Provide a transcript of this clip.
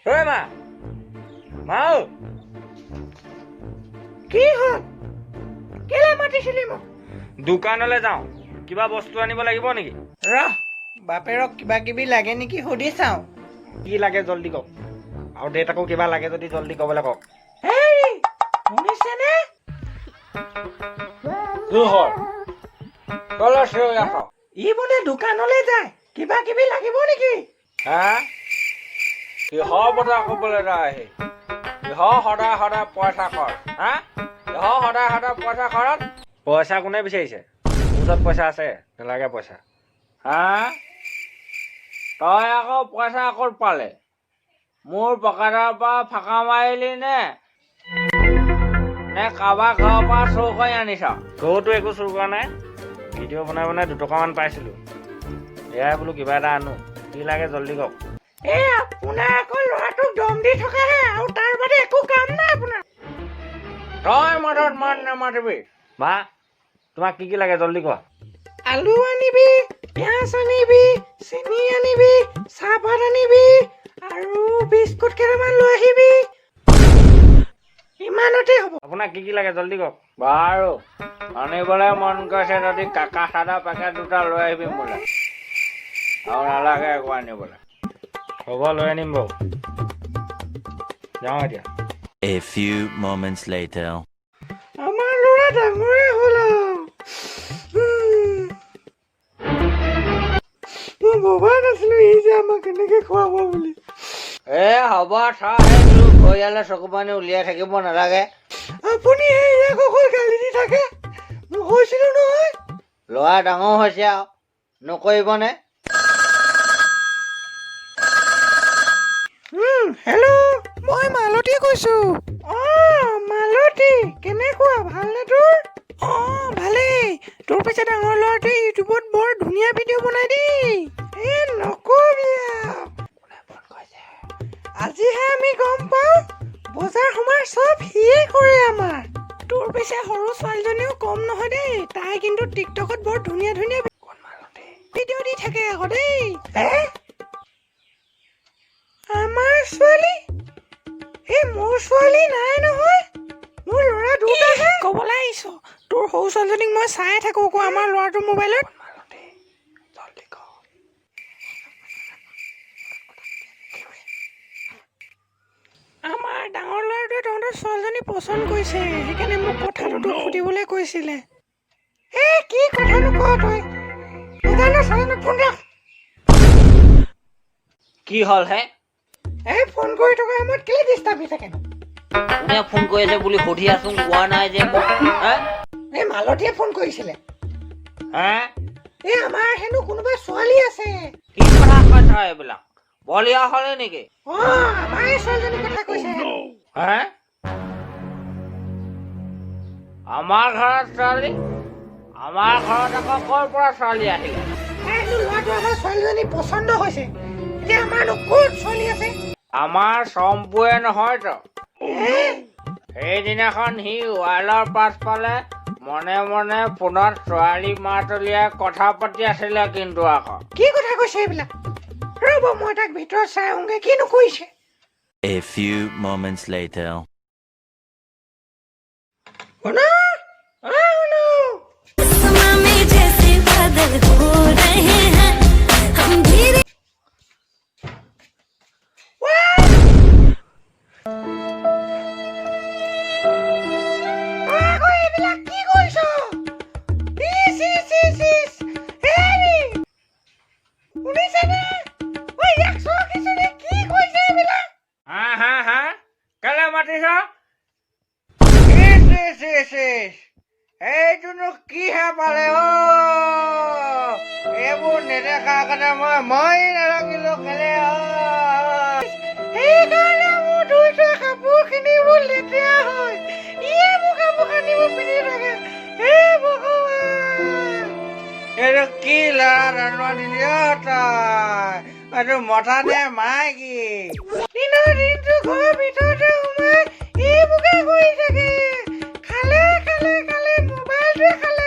ঐ মা মাও কি হ'ল? কেলে মাতিছিলি মোক? দোকানলৈ যাওঁ, কিবা বস্তু আনিব লাগিব নেকি? ৰহ, বাপেৰক কিবা কিবি লাগে নেকি সুধি চাওঁ। কি লাগে জল্দি কওক, আৰু দেউতাকো কিবা লাগে যদি জল্দি ক'বলৈ কওক। হেই, শুনিছেনে? ই বোলে দোকানলৈ যায়, কিবা কিবি লাগিব নেকি? কিহৰ কথা ক'বলৈ যায়? কিহৰ সদায় সদায় পইচা খৰচ? কিহৰ সদায় সদায় পইচা খৰচ? পইচা কোনে বিচাৰিছে? মোৰ ওচৰত পইচা আছে, নালাগে পইচা। তই আকৌ পইচা ক'ত পালে? মোৰ পকেটৰ পৰা ফাঁকা মাৰিলি নে কাৰোবাৰ ঘৰৰ পৰা চুৰ কৰি আনিছ? চোৰটো একো চুৰ কৰা নাই, ভিডিঅ' বনাই বনাই 2 টকামান পাইছিলোঁ, এয়াই বোলো কিবা এটা আনো। কি লাগে জল্দি কওক। এই আপোনাৰ আকৌ ল'ৰাটোক দম দি থকাহে, আৰু তাৰ বাদে একো কাম নাই আপোনাৰ। তই মদত মান নামাতিবি। মা, তোমাক কি লাগে জল্দি কোৱা। আলু আনিবি, পিঁয়াজ আনিবি, চেনি আনিবি, চাহপাত আনিবি, আৰু বিস্কুট কেইটামান লৈ আহিবি। ইমানতে হ'ব। আপোনাক কি লাগে জল্দি কওক। বাৰু আনিবলৈ মন গৈছে যদি কাকা চাদা পেকেট 2টা লৈ আহিবি মোলৈ, আৰু নালাগে একো আনিবলৈ। হ'ব, লৈ আনিম বাৰু। যাওঁ এতিয়া। A few moments later. আমাৰ ল'ৰা ডাঙৰে হ'ল আৰু। মই ভবা নাছিলো ই যে আমাক এনেকে খুৱাব বুলি। হ'ব চাহ, তোৰ পৰিয়ালে চকু পানী উলিয়াই থাকিব নালাগে। আপুনি ইয়াক অকল গালি দি থাকে, মই কৈছিলো নহয়। ল'ৰা ডাঙৰ হৈছে আৰু নকৰিবনে? হেল্ল', মই মালতীয়ে কৈছো। মালতী, কেনেকুৱা, ভালনে তোৰ? ভালেই। তোৰ পিছে ডাঙৰ ল'ৰাটোৱে ইউটিউবত বৰ ধুনীয়া ভিডিঅ' বনাই দেই। নকবি, আজিহে আমি গম পাওঁ বজাৰ সমাৰ চব সিয়ে কৰে আমাৰ। তোৰ পিছে সৰু ছোৱালীজনীও কম নহয় দেই, তাই কিন্তু টিকটকত বৰ ধুনীয়া ধুনীয়া ভিডিঅ' দি থাকে আকৌ দেই। আমাৰ ছোৱালী? মোৰ ছোৱালী নাই নহয়, মোৰ ল'ৰা 2টাহে। ক'বলৈ আহিছ, তোৰ সৰু ছোৱালীজনীক মই চাই থাকো আকৌ আমাৰ ল'ৰাটোৰ মোবাইলত। আমাৰ ডাঙৰ ল'ৰাটোৱে তহঁতৰ ছোৱালীজনী পচন্দ কৰিছে, সেইকাৰণে মোক কথাটো তোক সুধিবলৈ কৈছিলে। কি কথানো কৱ তই? ফোন ৰাখ। কি হ'ল হে? ফোন কৰি থকা সময়ত কেলে ডিষ্টাৰ্ব দি থাকেনো? কোনে ফোন কৰি আছে বুলি সুধি আছো, কোৱা নাই যে মোক। মালতীয়ে ফোন কৰিছিলে। আমাৰ হেনো কোনোবা ছোৱালী আছে। কি কথা কৈছ এইবিলাক? বলিয়া হ'লে নেকি? আমাৰ ছোৱালীজনীৰ কথা কৈছে। আমাৰ ঘৰত ছোৱালী? আমাৰ ঘৰত আকৌ ক'ৰ পৰা ছোৱালী আহিলে? ল'ৰাটো আমাৰ ছোৱালীজনী পচন্দ হৈছে, এতিয়া আমাৰনো ক'ত ছোৱালী আছে? আমাৰ চম্পুৱে নহয়তো। সেইদিনাখন সি ৱালৰ পাছফালে মনে মনে ফোনত ছোৱালী মাত উলিয়াই কথা পাতি আছিলে কিন্তু আকৌ। কি কথা কৈছে এইবিলাক? ৰ'ব, মই তাক ভিতৰত চাই আহোঁগে, কিনো কৰিছে। A few moments later. কেলে মাতিছ? এইটোনো কিহে পালে? এইবোৰ নেদেখা কাৰণে মই নালাগিলো কেলে? সেইকাৰণে মোৰ দুইটা কাপোৰখিনি মোৰ লেতেৰা হয়, ইয়ে মোৰ কাপোৰ কানিবোৰ পিন্ধি থাকে। ভগৱান, এইটো কি ল'ৰা জন্ম দিলি তই? এইটো মতা নে মাইকী? দিনৰ দিনটো ঘৰৰ ভিতৰতে সোমাই এইবোৰকে কৰি থাকে। খালে মোবাইলটোৱে খালে।